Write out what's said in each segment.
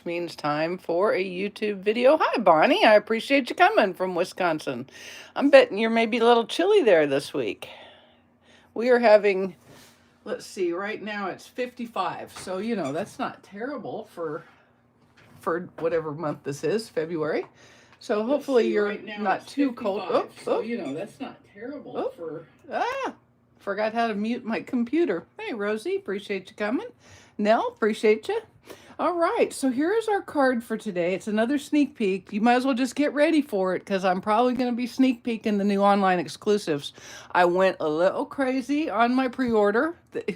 which means time for a YouTube video. Hi, Bonnie. I appreciate you coming from Wisconsin. I'm betting you're maybe a little chilly there this week. We are having, let's see, right now it's 55. So, you know, that's not terrible for whatever month this is, February. So hopefully you're right not too cold. Oops, so, you know, that's not terrible for... Forgot how to mute my computer. Hey, Rosie, appreciate you coming. Nell, appreciate you. All right, so here's our card for today. It's another sneak peek. You might as well just get ready for it because I'm probably going to be sneak peeking the new online exclusives. I went a little crazy on my pre-order.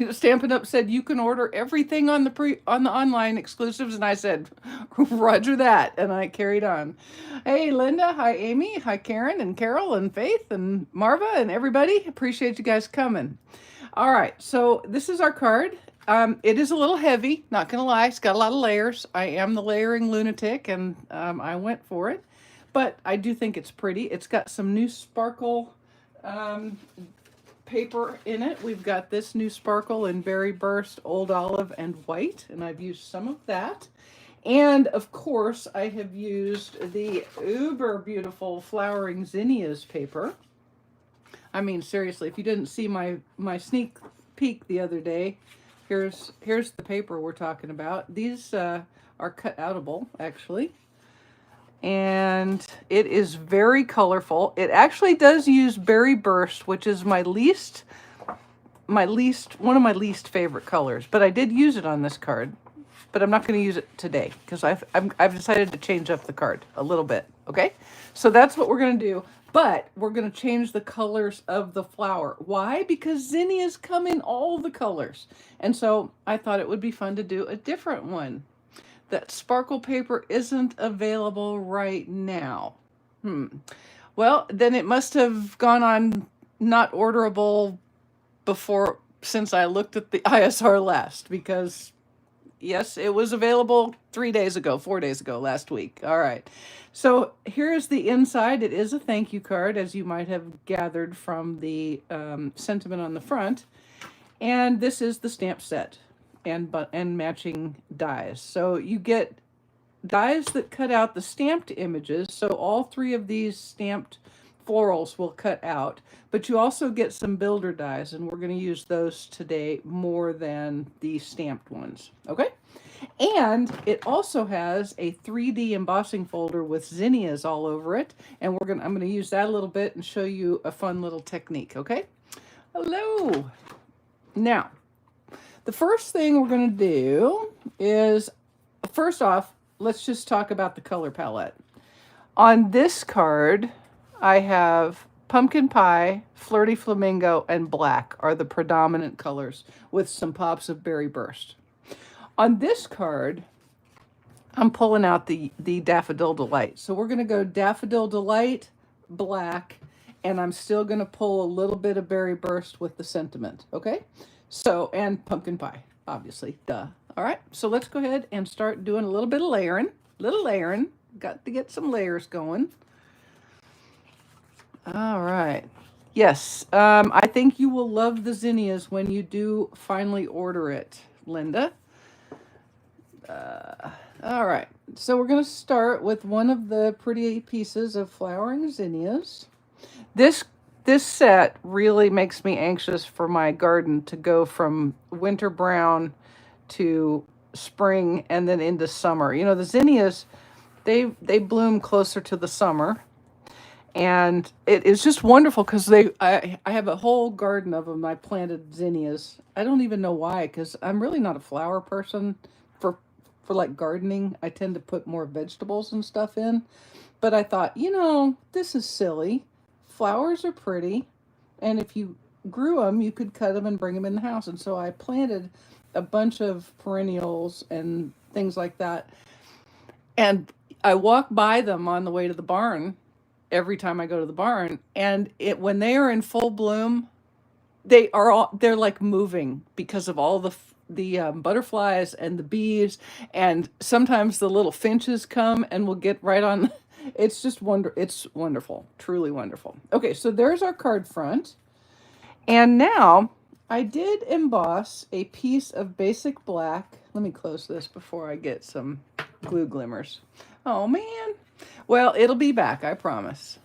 Stampin' Up said you can order everything on the online exclusives, and I said, Roger that, and I carried on. Hey, Linda. Hi, Amy. Hi, Karen and Carol and Faith and Marva and everybody. Appreciate you guys coming. All right, so this is our card. It is a little heavy, not gonna lie. It's got a lot of layers. I am the layering lunatic, and I went for it. But I do think it's pretty. It's got some new sparkle paper in it. We've got this new sparkle in Berry Burst, Old Olive, and White, and I've used some of that. And of course, I have used the uber beautiful Flowering Zinnias paper. I mean, seriously, if you didn't see my sneak peek the other day, here's the paper we're talking about. These are cut-outable, actually. And it is very colorful. It actually does use Berry Burst, which is one of my least favorite colors. But I did use it on this card. But I'm not going to use it today because I've decided to change up the card a little bit. Okay, so that's what we're going to do. But we're going to change the colors of the flower. Why? Because zinnias come in all the colors. And so I thought it would be fun to do a different one. That sparkle paper isn't available right now. Well, then it must have gone on not orderable since I looked at the ISR last, because yes, it was available 4 days ago, last week. All right. So here's the inside. It is a thank you card, as you might have gathered from the sentiment on the front. And this is the stamp set and matching dies. So you get dies that cut out the stamped images. So all 3 of these stamped florals will cut out, but you also get some builder dies, and we're going to use those today more than the stamped ones. Okay. And it also has a 3D embossing folder with zinnias all over it, and I'm going to use that a little bit and show you a fun little technique. Okay. Hello. Now, the first thing we're going to do is, first off, let's just talk about the color palette. On this card, I have pumpkin pie, flirty flamingo, and black are the predominant colors, with some pops of Berry Burst. On this card, I'm pulling out the Daffodil Delight. So we're going to go Daffodil Delight, black, and I'm still going to pull a little bit of Berry Burst with the sentiment, okay? So, and pumpkin pie, obviously, duh. All right, so let's go ahead and start doing a little bit of layering. Got to get some layers going. All right. Yes, I think you will love the zinnias when you do finally order it, Linda. All right, so we're going to start with one of the pretty pieces of Flowering Zinnias. This set really makes me anxious for my garden to go from winter brown to spring and then into summer. You know, the zinnias, they bloom closer to the summer. And it is just wonderful because I have a whole garden of them. I planted zinnias. I don't even know why, because I'm really not a flower person for like gardening. I tend to put more vegetables and stuff in. But I thought, you know, this is silly. Flowers are pretty. And if you grew them, you could cut them and bring them in the house. And so I planted a bunch of perennials and things like that. And I walk by them on the way to the barn every time I go to the barn, and when they are in full bloom, they're like moving because of all the butterflies and the bees, and sometimes the little finches come and will get right on. It's just it's wonderful, truly wonderful. Okay, so there's our card front, and now I did emboss a piece of basic black. Let me close this before I get some glue glimmers. Oh man. Well, it'll be back, I promise.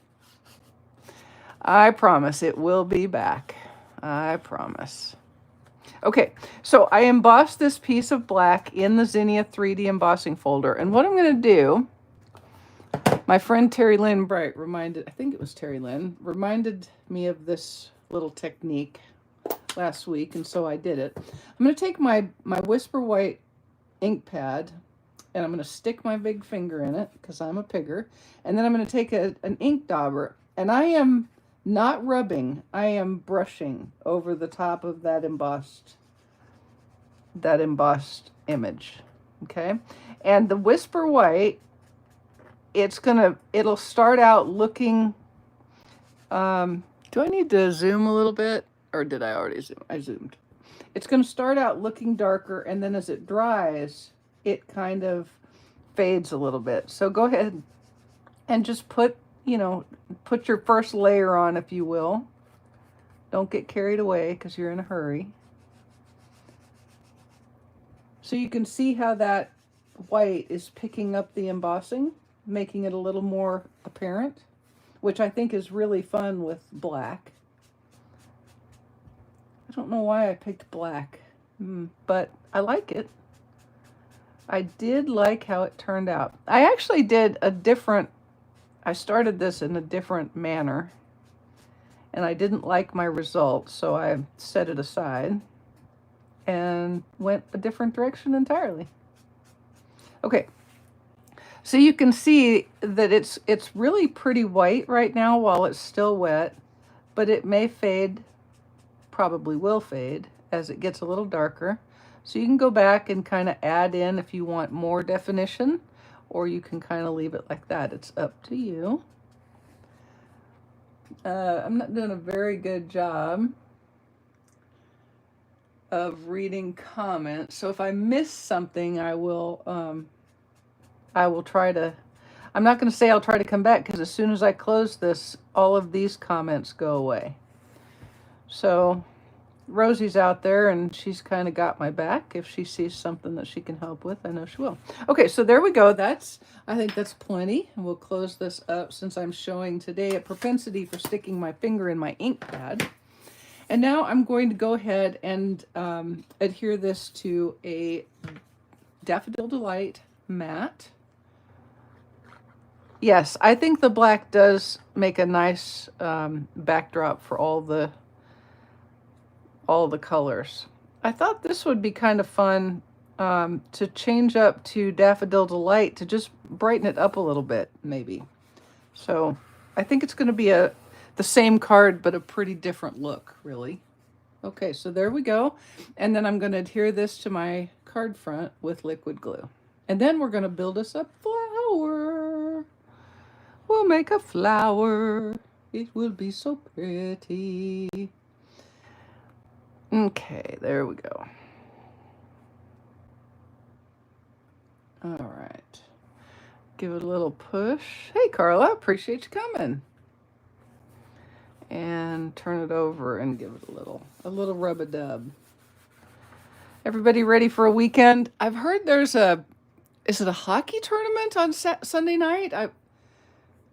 I promise it will be back. I promise. Okay, so I embossed this piece of black in the Zinnia 3D embossing folder. And what I'm going to do, my friend Terry Lynn Bright reminded, I think it was Terry Lynn, reminded me of this little technique last week, and so I did it. I'm going to take my Whisper White ink pad, and I'm going to stick my big finger in it, because I'm a pigger, and then I'm going to take an ink dauber, and I am not rubbing, I am brushing over the top of that embossed image, okay? And the Whisper White, it'll start out looking, do I need to zoom a little bit? Or did I already zoom? I zoomed. It's going to start out looking darker, and then as it dries, it kind of fades a little bit. So go ahead and just put your first layer on, if you will. Don't get carried away because you're in a hurry. So you can see how that white is picking up the embossing, making it a little more apparent, which I think is really fun with black. I don't know why I picked black, but I like it. I did like how it turned out. I actually did I started this in a different manner, and I didn't like my results, so I set it aside and went a different direction entirely. Okay, so you can see that it's really pretty white right now while it's still wet, but it may fade, probably will fade, as it gets a little darker. So you can go back and kind of add in if you want more definition, or you can kind of leave it like that. It's up to you. I'm not doing a very good job of reading comments, so if I miss something, I will try to, I'm not going to say I'll try to come back, because as soon as I close this, all of these comments go away. So Rosie's out there, and she's kind of got my back. If she sees something that she can help with, I know she will. Okay, so there we go. I think that's plenty. And we'll close this up, since I'm showing today a propensity for sticking my finger in my ink pad. And now I'm going to go ahead and adhere this to a Daffodil Delight matte. Yes, I think the black does make a nice backdrop for all the colors. I thought this would be kind of fun to change up to Daffodil Delight, to just brighten it up a little bit, maybe. So I think it's going to be the same card, but a pretty different look, really. Okay, so there we go. And then I'm going to adhere this to my card front with liquid glue. And then we're going to build us a flower. We'll make a flower. It will be so pretty. Okay, there we go. All right. Give it a little push. Hey, Carla, appreciate you coming. And turn it over and give it a little rub-a-dub. Everybody ready for a weekend? I've heard is it a hockey tournament on Sunday night?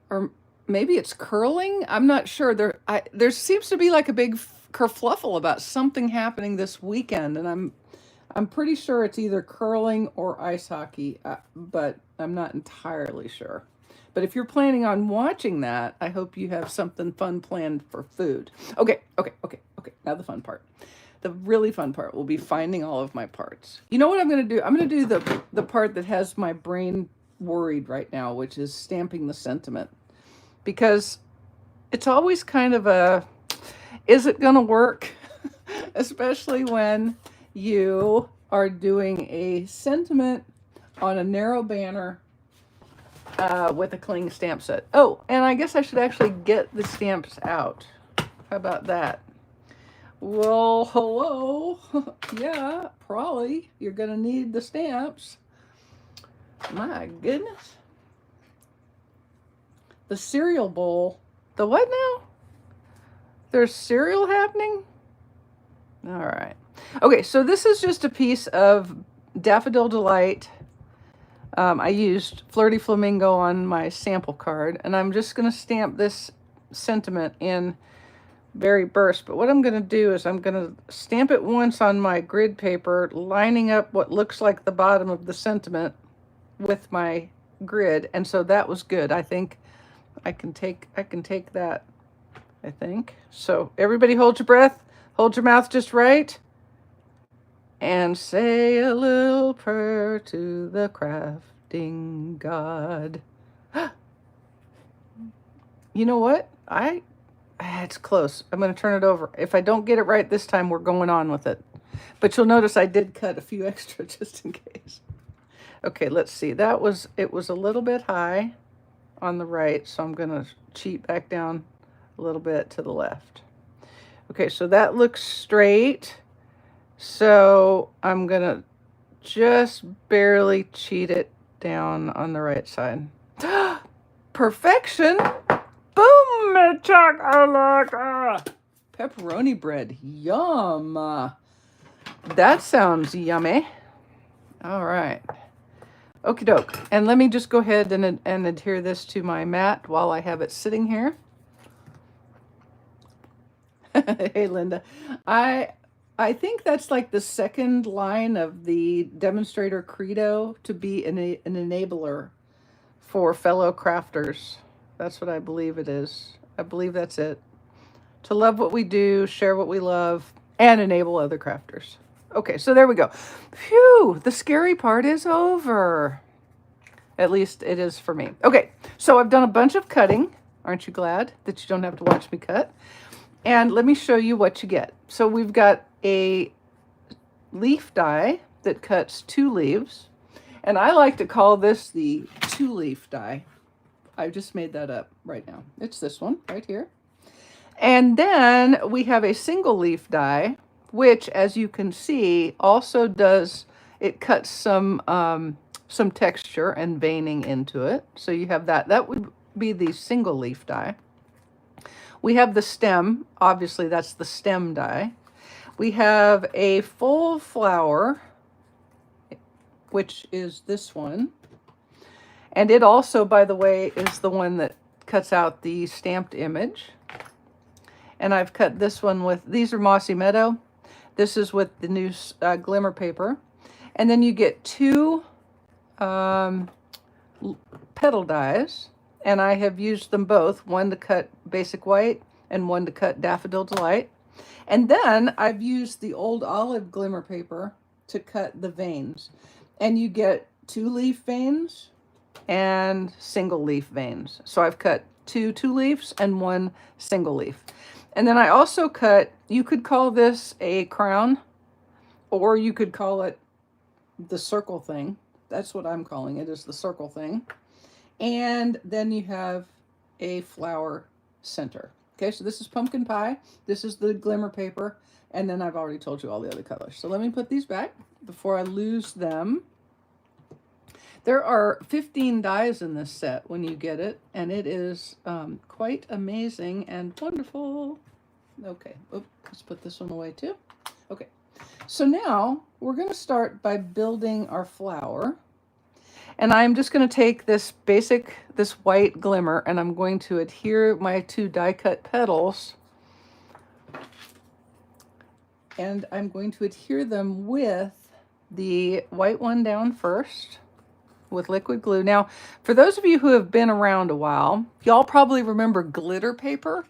Or maybe it's curling? I'm not sure. There seems to be like a big kerfluffle about something happening this weekend, and I'm pretty sure it's either curling or ice hockey, but I'm not entirely sure. But if you're planning on watching that, I hope you have something fun planned for food. Okay. Now the fun part. The really fun part will be finding all of my parts. You know what I'm going to do? I'm going to do the part that has my brain worried right now, which is stamping the sentiment. Because it's always kind of is it going to work? Especially when you are doing a sentiment on a narrow banner with a cling stamp set. Oh, and I guess I should actually get the stamps out. How about that? Well, hello. Yeah, probably. You're going to need the stamps. My goodness. The cereal bowl. The what now? There's cereal happening? All right. Okay, so this is just a piece of Daffodil Delight I used Flirty Flamingo on my sample card, and I'm just going to stamp this sentiment in Berry Burst. But what I'm going to do is I'm going to stamp it once on my grid paper, lining up what looks like the bottom of the sentiment with my grid. And so that was good. I think I can take that, I think. So everybody hold your breath, hold your mouth just right, and say a little prayer to the crafting god. You know what? It's close. I'm going to turn it over. If I don't get it right this time, we're going on with it. But you'll notice I did cut a few extra just in case. Okay, let's see. It was a little bit high on the right, so I'm going to cheat back down a little bit to the left. Okay, so that looks straight. So I'm going to just barely cheat it down on the right side. Perfection! Boom! Pepperoni bread. Yum! That sounds yummy. All right. Okie doke. And let me just go ahead and adhere this to my mat while I have it sitting here. Hey, Linda. I think that's like the second line of the demonstrator credo, to be an enabler for fellow crafters. That's what I believe it is. I believe that's it. To love what we do, share what we love, and enable other crafters. Okay, so there we go. Phew, the scary part is over. At least it is for me. Okay, so I've done a bunch of cutting. Aren't you glad that you don't have to watch me cut? And let me show you what you get. So we've got a leaf die that cuts 2 leaves. And I like to call this the 2-leaf die. I just made that up right now. It's this one right here. And then we have a single leaf die, which, as you can see, also it cuts some texture and veining into it. So you have that. That would be the single leaf die. We have the stem. Obviously, that's the stem die. We have a full flower, which is this one. And it also, by the way, is the one that cuts out the stamped image. And I've cut this one with, these are Mossy Meadow. This is with the new glimmer paper. And then you get 2 petal dies. And I have used them both, one to cut Basic White and one to cut Daffodil Delight. And then I've used the old olive glimmer paper to cut the veins. And you get 2-leaf veins and single leaf veins. So I've cut 2 2-leafs and 1 single leaf. And then I also cut, you could call this a crown, or you could call it the circle thing. That's what I'm calling it, is the circle thing. And then you have a flower center. Okay, so this is pumpkin pie. This is the glimmer paper. And then I've already told you all the other colors. So let me put these back before I lose them. There are 15 dies in this set when you get it. And it is quite amazing and wonderful. Okay, let's put this one away too. Okay, so now we're going to start by building our flower. And I'm just going to take this white glimmer, and I'm going to adhere my 2 die cut petals. And I'm going to adhere them with the white one down first with liquid glue. Now, for those of you who have been around a while, y'all probably remember glitter paper.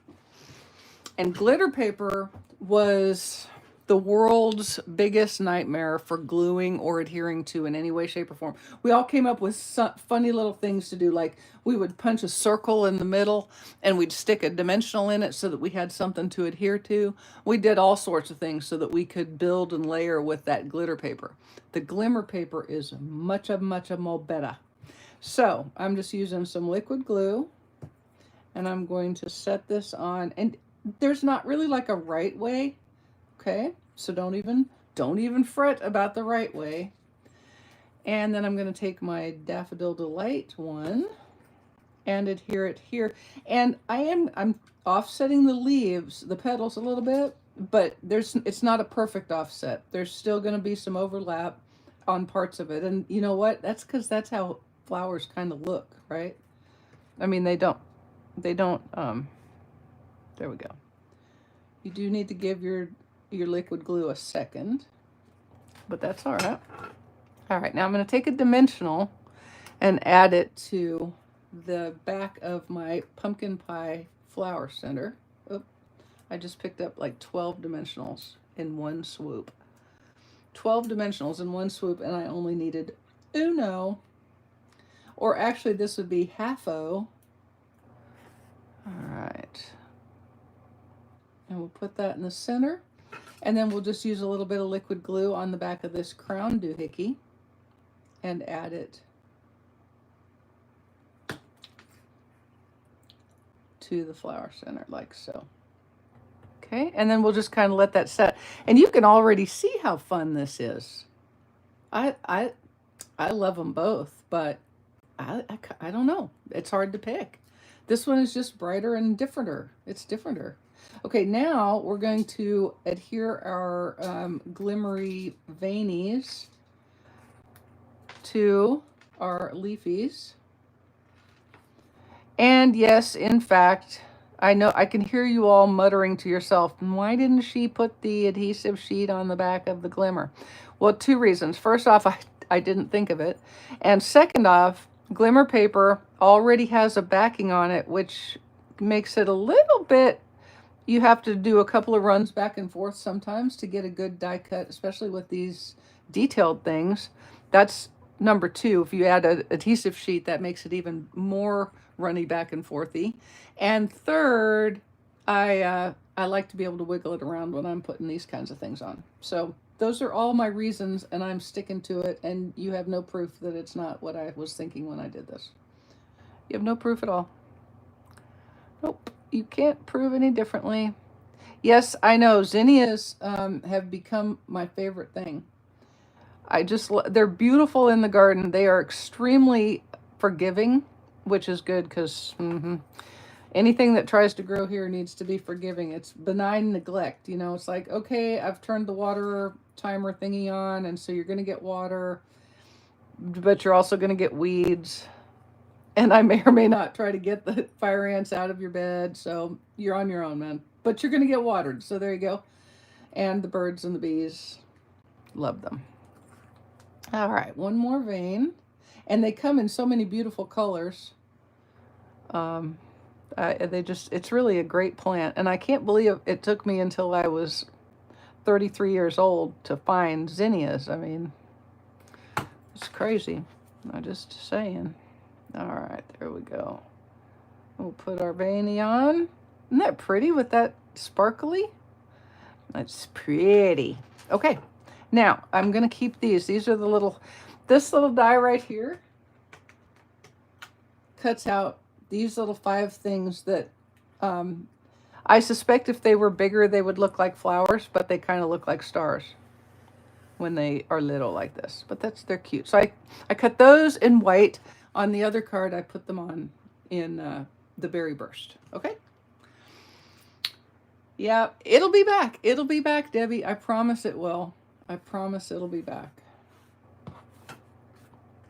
And glitter paper was the world's biggest nightmare for gluing or adhering to in any way, shape, or form. We all came up with some funny little things to do, like we would punch a circle in the middle and we'd stick a dimensional in it so that we had something to adhere to. We did all sorts of things so that we could build and layer with that glitter paper. The glimmer paper is much more better. So I'm just using some liquid glue, and I'm going to set this on. And there's not really like a right way. Okay, so don't even fret about the right way. And then I'm going to take my Daffodil Delight one and adhere it here. And I'm offsetting the leaves, the petals a little bit, but it's not a perfect offset. There's still going to be some overlap. on parts of it. And you know what? That's because that's how flowers kind of look, right? I mean, they don't, there we go. You do need to give your liquid glue a second, but that's all right. All right, now I'm going to take a dimensional and add it to the back of my pumpkin pie flower center. Oop, I just picked up like 12 dimensionals in one swoop. 12 dimensionals in one swoop, and I only needed uno. Or actually, this would be half-o. All right. And we'll put that in the center. And then we'll just use a little bit of liquid glue on the back of this crown doohickey and add it to the flower center like so. Okay, and then we'll just kind of let that set. And you can already see how fun this is. I love them both, but I don't know. It's hard to pick. This one is just brighter and differenter. It's differenter. Okay, now we're going to adhere our glimmery veinies to our leafies. And yes, in fact, I know I can hear you all muttering to yourself, why didn't she put the adhesive sheet on the back of the glimmer? Well, two reasons. First off, I didn't think of it. And second off, glimmer paper already has a backing on it, which makes it a little bit, you have to do a couple of runs back and forth sometimes to get a good die cut, especially with these detailed things. That's number two. If you add an adhesive sheet, that makes it even more runny back and forthy. And third, I like to be able to wiggle it around when I'm putting these kinds of things on. So those are all my reasons, and I'm sticking to it, and you have no proof that it's not what I was thinking when I did this. You have no proof at all. Nope, you can't prove any differently. Yes, I know, zinnias have become my favorite thing. They're beautiful in the garden. They are extremely forgiving, which is good because anything that tries to grow here needs to be forgiving. It's benign neglect. You know, it's like, okay, I've turned the water timer thingy on, and so you're going to get water, but you're also going to get weeds. And I may or may not try to get the fire ants out of your bed, so you're on your own, man. But you're going to get watered, so there you go. And the birds and the bees, love them. All right, one more vein. And they come in so many beautiful colors. It's really a great plant. And I can't believe it took me until I was 33 years old to find zinnias. I mean, it's crazy. I'm just saying. All right, there we go. We'll put our veiny on. Isn't that pretty with that sparkly? That's pretty. Okay, now I'm going to keep these. These are the little, this little die right here cuts out these little 5 things that I suspect if they were bigger, they would look like flowers, but they kind of look like stars when they are little like this. But they're cute. So I cut those in white. On the other card, I put them on in the Berry Burst. Okay? Yeah, it'll be back. It'll be back, Debbie. I promise it will. I promise it'll be back.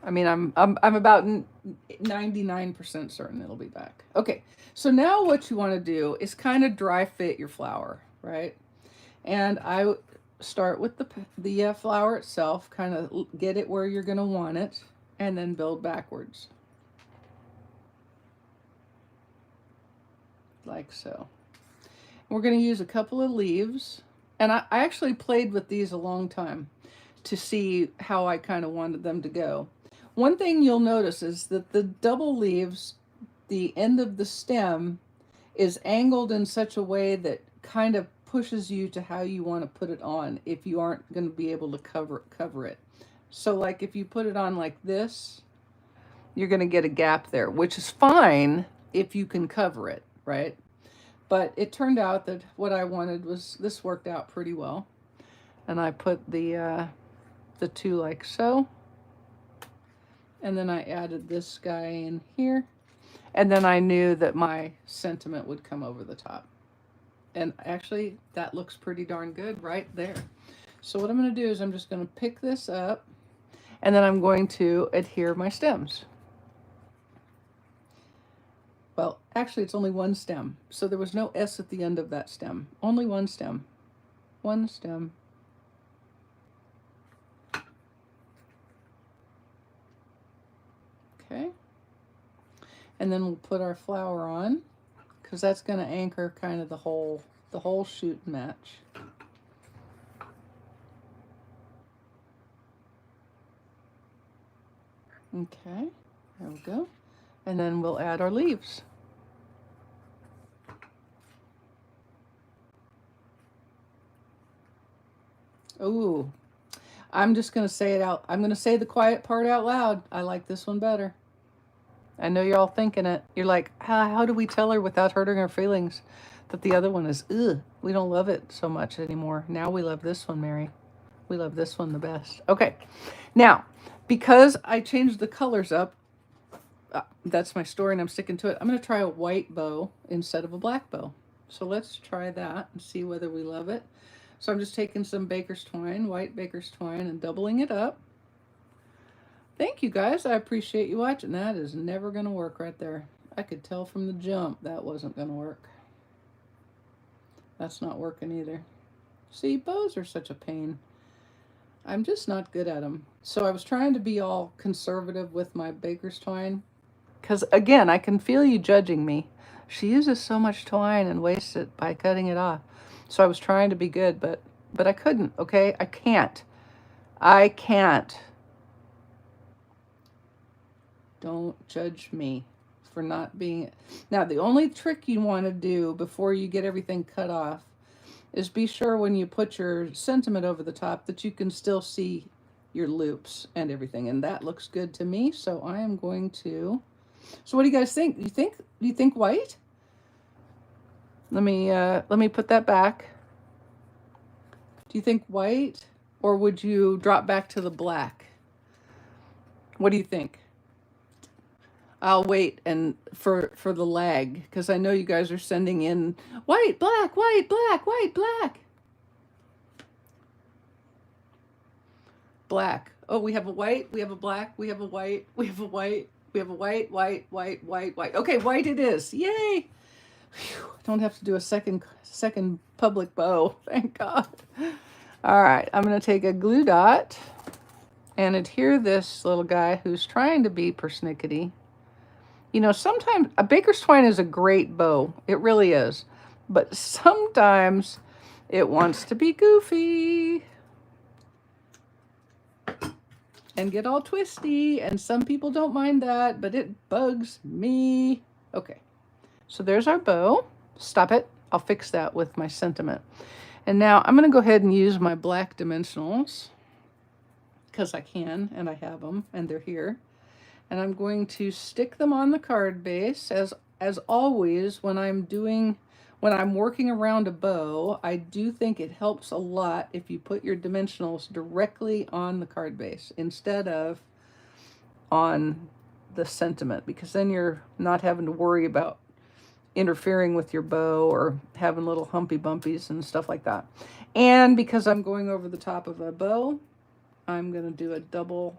I mean, I'm about 99% certain it'll be back. Okay, so now what you want to do is kind of dry fit your flower, right? And I start with the flower itself, kind of get it where you're going to want it, and then build backwards. Like so. We're going to use a couple of leaves, and I actually played with these a long time to see how I kind of wanted them to go. One thing you'll notice is that the double leaves, the end of the stem is angled in such a way that kind of pushes you to how you want to put it on if you aren't going to be able to cover it. So like if you put it on like this, you're going to get a gap there, which is fine if you can cover it, right? But it turned out that what I wanted was, this worked out pretty well. And I put the 2 like so. And then I added this guy in here. And then I knew that my sentiment would come over the top. And actually, that looks pretty darn good right there. So what I'm going to do is I'm just going to pick this up. And then I'm going to adhere my stems. Well, actually it's only one stem. So there was no S at the end of that stem. Only one stem. One stem. Okay. And then we'll put our flower on, because that's going to anchor kind of the whole shoot match. Okay, there we go. And then we'll add our leaves. Ooh, I'm just going to say it out. I'm going to say the quiet part out loud. I like this one better. I know you're all thinking it. You're like, how do we tell her without hurting her feelings that the other one is, ugh, we don't love it so much anymore. Now we love this one, Mary. We love this one the best. Okay, now, because I changed the colors up, that's my story and I'm sticking to it. I'm going to try a white bow instead of a black bow. So let's try that and see whether we love it. So I'm just taking some baker's twine, white baker's twine, and doubling it up. Thank you guys. I appreciate you watching. That is never going to work right there. I could tell from the jump that wasn't going to work. That's not working either. See, bows are such a pain. I'm just not good at them. So I was trying to be all conservative with my baker's twine. Because again, I can feel you judging me. She uses so much twine and wastes it by cutting it off. So I was trying to be good, but I couldn't, okay? I can't. I can't. Don't judge me for not being... Now, the only trick you want to do before you get everything cut off is be sure when you put your sentiment over the top that you can still see your loops and everything. And that looks good to me, so I am going to... So what do you guys think? You think white? Let me put that back. Do you think white, or would you drop back to the black? What do you think? I'll wait and for the lag, because I know you guys are sending in white, black, white, black, white, black. Black. Oh, we have a white, we have a black, we have a white, we have a white, we have a white, white, white, white, white. Okay, white it is. Yay! Whew, don't have to do a second public bow. Thank God. All right, I'm going to take a glue dot and adhere this little guy who's trying to be persnickety. You know, sometimes a baker's twine is a great bow. It really is. But sometimes it wants to be goofy and get all twisty, and some people don't mind that, but it bugs me. Okay, so there's our bow. Stop it. I'll fix that with my sentiment. And now I'm going to go ahead and use my black dimensionals, because I can, and I have them, and they're here. And I'm going to stick them on the card base. As always, when I'm working around a bow, I do think it helps a lot if you put your dimensionals directly on the card base instead of on the sentiment, because then you're not having to worry about interfering with your bow or having little humpy bumpies and stuff like that. And because I'm going over the top of a bow, I'm going to do a double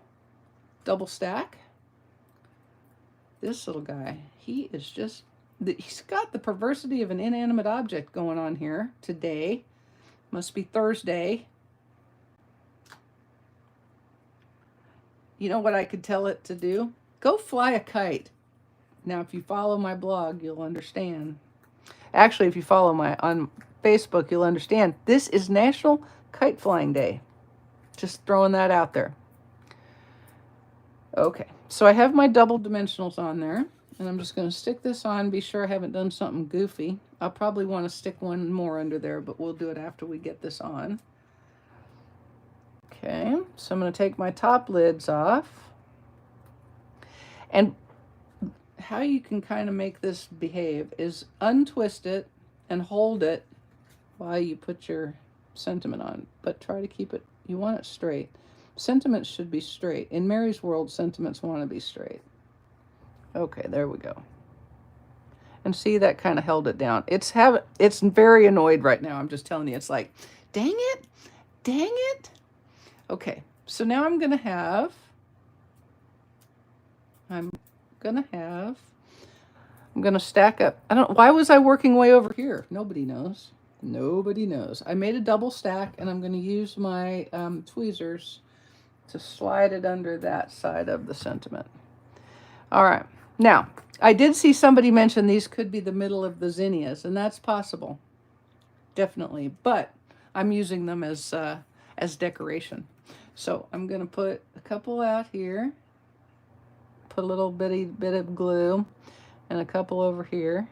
stack. This little guy, he's got the perversity of an inanimate object going on here today. Must be Thursday. You know what I could tell it to do? Go fly a kite. Now, if you follow my blog, you'll understand. Actually, if you follow on Facebook, you'll understand. This is National Kite Flying Day. Just throwing that out there. Okay, so I have my double dimensionals on there, and I'm just going to stick this on. Be sure I haven't done something goofy. I'll probably want to stick one more under there, but we'll do it after we get this on. Okay, so I'm going to take my top lids off. And how you can kind of make this behave is untwist it and hold it while you put your sentiment on, but try to keep it, you want it straight. Sentiments should be straight. In Mary's world, sentiments want to be straight. Okay, there we go. And see, that kind of held it down. It's very annoyed right now. I'm just telling you, it's like, dang it, dang it. Okay, so now I'm going to have I'm gonna stack up. Why was I working way over here? Nobody knows. Nobody knows. I made a double stack, and I'm gonna use my tweezers to slide it under that side of the sentiment. All right. Now, I did see somebody mention these could be the middle of the zinnias, and that's possible. Definitely. But I'm using them as decoration. So I'm going to put a couple out here. Put a little bit of glue and a couple over here.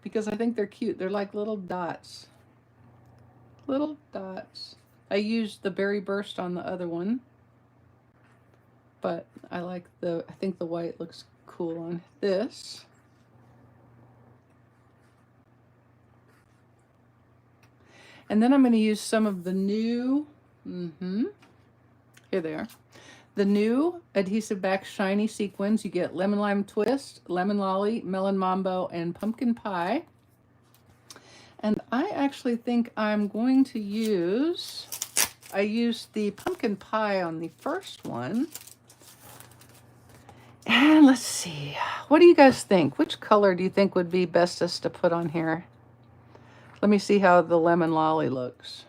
Because I think they're cute. Think like little dots. Little dots. I used the berry burst on the other one. But I think the white looks cool on this. And then I'm going to use some of the new, here they are, the new adhesive back shiny sequins. You get lemon lime twist, lemon lolly, melon mambo, and pumpkin pie. And I actually think I'm going to use, I used the pumpkin pie on the first one. And let's see, what do you guys think? Which color do you think would be bestest to put on here? Let me see how the lemon lolly looks.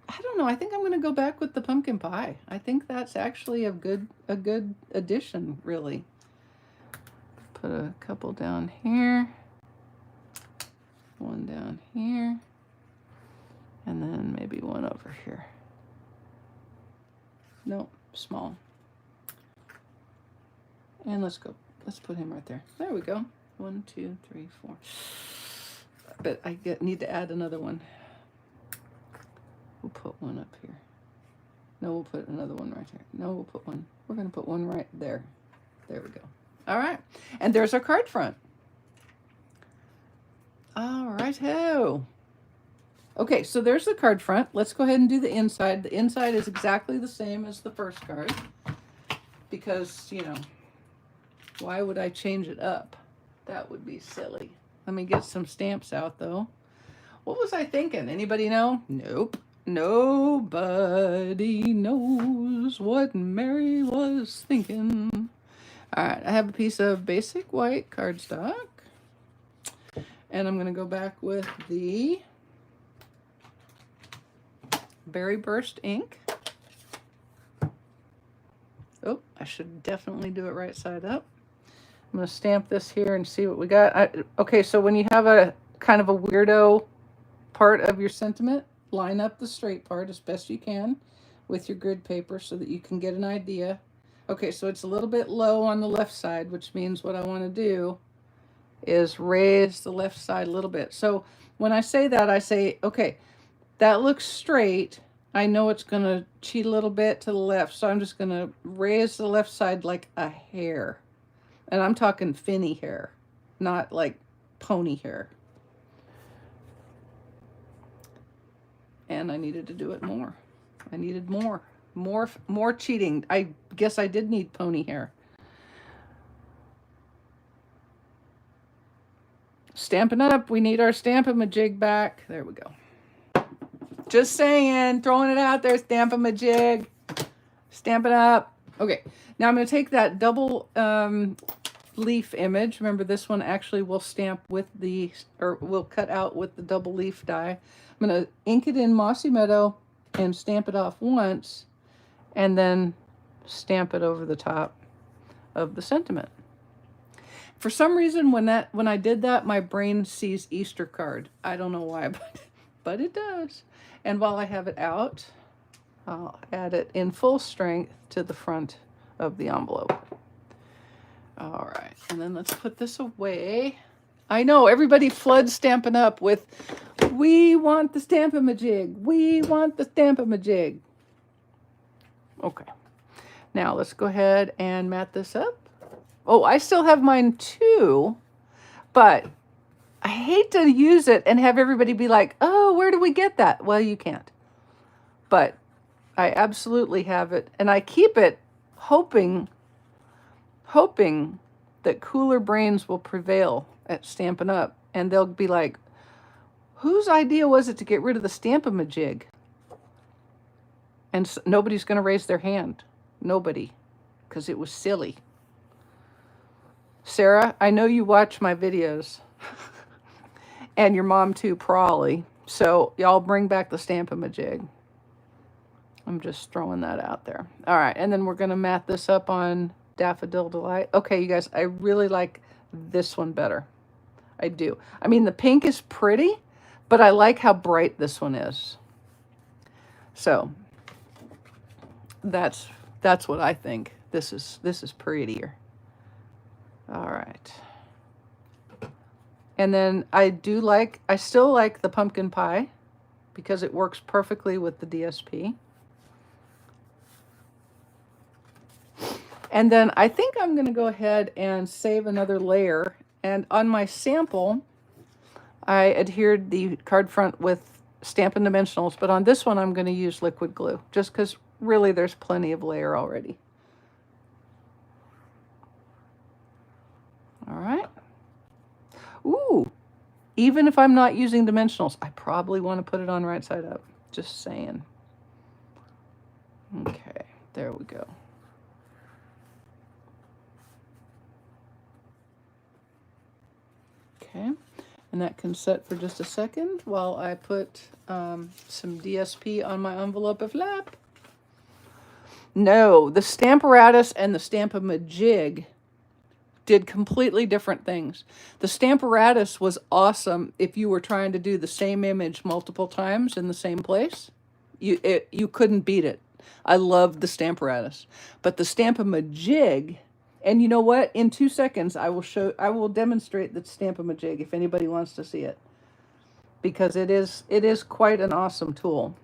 I don't know. I think I'm going to go back with the pumpkin pie. I think that's actually a good addition, really. Put a couple down here. One down here. And then maybe one over here. Nope, small. And let's put him right there. There we go. 1, 2, 3, 4. But I need to add another one. We'll put one up here. No, we'll put another one right here. No, we'll put one. We're going to put one right there. There we go. All right. And there's our card front. All right-ho. Okay, so there's the card front. Let's go ahead and do the inside. The inside is exactly the same as the first card. Because, you know, why would I change it up? That would be silly. Let me get some stamps out, though. What was I thinking? Anybody know? Nope. Nobody knows what Mary was thinking. All right, I have a piece of basic white cardstock. And I'm going to go back with the Berry Burst ink. Oh, I should definitely do it right side up. I'm going to stamp this here and see what we got. Okay, so when you have a kind of a weirdo part of your sentiment, line up the straight part as best you can with your grid paper so that you can get an idea. Okay, so it's a little bit low on the left side, which means what I want to do is raise the left side a little bit. So when I say that, I say, okay, that looks straight. I know it's going to cheat a little bit to the left, so I'm just going to raise the left side like a hair. And I'm talking finny hair, not like pony hair. And I needed to do it more. I needed more cheating. I guess I did need pony hair. Stampin' Up. We need our Stamp-A-Ma-Jig back. There we go. Just saying, throwing it out there, Stamp-A-Ma-Jig. Stampin' Up. Okay, now I'm going to take that double leaf image. Remember, this one actually will stamp with the, or will cut out with the double leaf die. I'm going to ink it in Mossy Meadow and stamp it off once, and then stamp it over the top of the sentiment. For some reason, when I did that, my brain sees Easter card. I don't know why, but it does. And while I have it out, I'll add it in full strength to the front of the envelope. All right, and then let's put this away. I know everybody floods Stampin' Up with, we want the Stamp-A-Ma-Jig. We want the Stamp-A-Ma-Jig. Okay, now let's go ahead and mat this up. Oh, I still have mine too, but I hate to use it and have everybody be like, oh, where do we get that? Well, you can't. But I absolutely have it, and I keep it hoping that cooler brains will prevail at Stampin' Up, and they'll be like, Whose idea was it to get rid of the Stamp-A-Ma-Jig? And nobody's going to raise their hand. Nobody. Because it was silly. Sarah, I know you watch my videos. And your mom too, probably. So y'all bring back the Stamp-A-Ma-Jig. I'm just throwing that out there. All right, and then we're going to mat this up on Daffodil Delight. Okay, you guys, I really like this one better. I do. I mean, the pink is pretty, but I like how bright this one is. So that's what I think. This is prettier. All right. And then I still like the pumpkin pie because it works perfectly with the DSP. And then I think I'm going to go ahead and save another layer. And on my sample, I adhered the card front with Stampin' Dimensionals, but on this one I'm going to use liquid glue just because really there's plenty of layer already. All right. Ooh, even if I'm not using dimensionals, I probably want to put it on right side up. Just saying. Okay, there we go. Okay, and that can set for just a second while I put some DSP on my envelope of lap. No, the Stamparatus and the Stamp-A-Ma-Jig did completely different things. The Stamparatus was awesome if you were trying to do the same image multiple times in the same place. You couldn't beat it. I loved the Stamparatus. But the Stamp-A-Ma-Jig, and you know what? In 2 seconds, I will demonstrate the Stamp-A-Ma-Jig if anybody wants to see it. Because it is quite an awesome tool.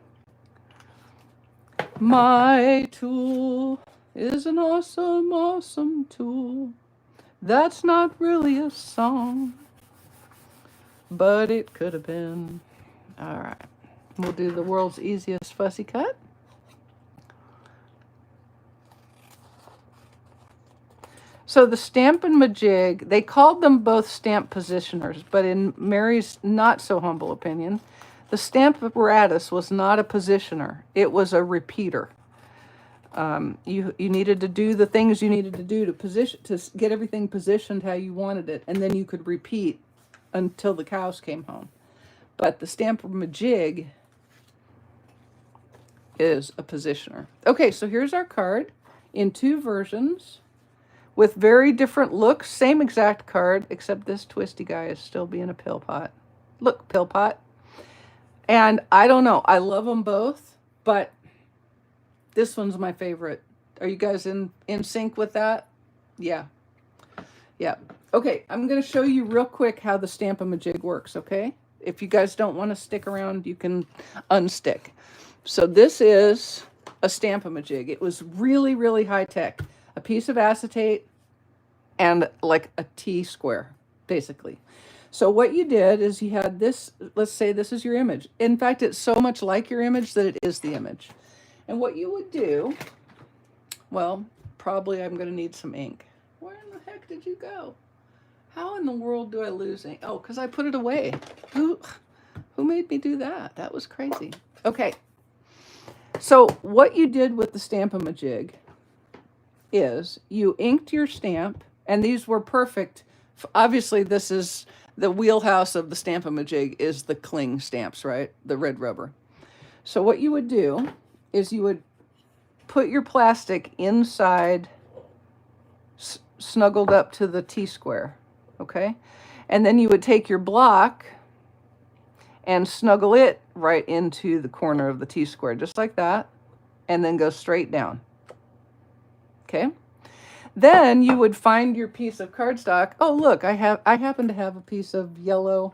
My tool is an awesome, awesome tool. That's not really a song, but it could have been. All right, we'll do the world's easiest fussy cut. So the Stampin'-Ma-Jig, they called them both stamp positioners, but in Mary's not so humble opinion, the Stamparatus was not a positioner. It was a repeater. You needed to do the things you needed to do to get everything positioned how you wanted it, and then you could repeat until the cows came home. But the Stamp-A-Ma-Jig is a positioner. Okay, so here's our card in 2 versions with very different looks. Same exact card, except this twisty guy is still being a pill pot. Look, pill pot. And I don't know. I love them both, but this one's my favorite. Are you guys in sync with that? Yeah. Yeah. Okay, I'm going to show you real quick how the Stamp-A-Ma-Jig works, okay? If you guys don't want to stick around, you can unstick. So this is a Stamp-A-Ma-Jig. It was really, really high-tech. A piece of acetate and like a T-square, basically. So what you did is you had this, let's say this is your image. In fact, it's so much like your image that it is the image. And what you would do, well, probably I'm going to need some ink. Where in the heck did you go? How in the world do I lose ink? Oh, because I put it away. Who made me do that? That was crazy. Okay. So what you did with the Stamp-A-Ma-Jig is you inked your stamp, and these were perfect. Obviously, this is the wheelhouse of the Stamp-A-Ma-Jig is the cling stamps, right? The red rubber. So what you would do is you would put your plastic inside, snuggled up to the T-square, okay? And then you would take your block and snuggle it right into the corner of the T-square, just like that, and then go straight down, okay? Then you would find your piece of cardstock. Oh, look, I happen to have a piece of yellow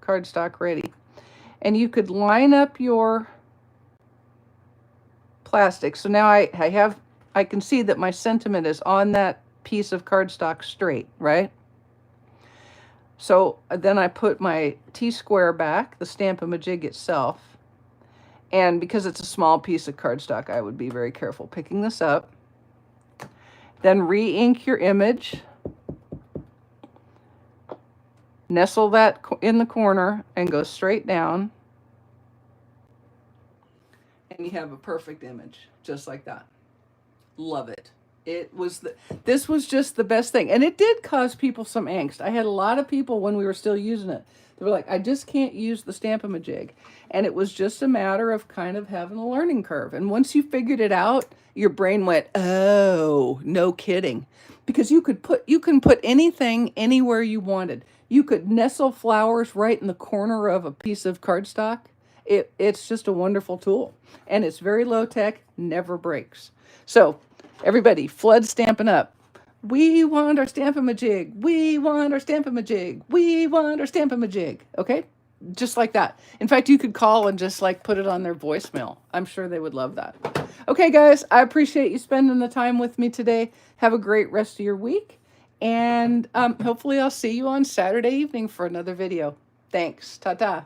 cardstock ready. And you could line up your plastic. So now I can see that my sentiment is on that piece of cardstock straight, right? So then I put my T-square back, the Stamp-A-Ma-Jig itself. And because it's a small piece of cardstock, I would be very careful picking this up. Then re-ink your image. nestle that in the corner and go straight down. And you have a perfect image, just like that. Love it. This was just the best thing. And it did cause people some angst. I had a lot of people when we were still using it. They were like, I just can't use the Stamp-A-Ma-Jig. And it was just a matter of kind of having a learning curve. And once you figured it out, your brain went, oh, no kidding. Because you can put anything anywhere you wanted. You could nestle flowers right in the corner of a piece of cardstock. It's just a wonderful tool. And it's very low tech, never breaks. So everybody, flood Stampin' Up! We want our Stamp-A-Ma-Jig. We want our Stamp-A-Ma-Jig. We want our Stamp-A-Ma-Jig. Okay? Just like that. In fact, you could call and just like put it on their voicemail. I'm sure they would love that. Okay, guys, I appreciate you spending the time with me today. Have a great rest of your week. And hopefully I'll see you on Saturday evening for another video. Thanks. Ta-ta.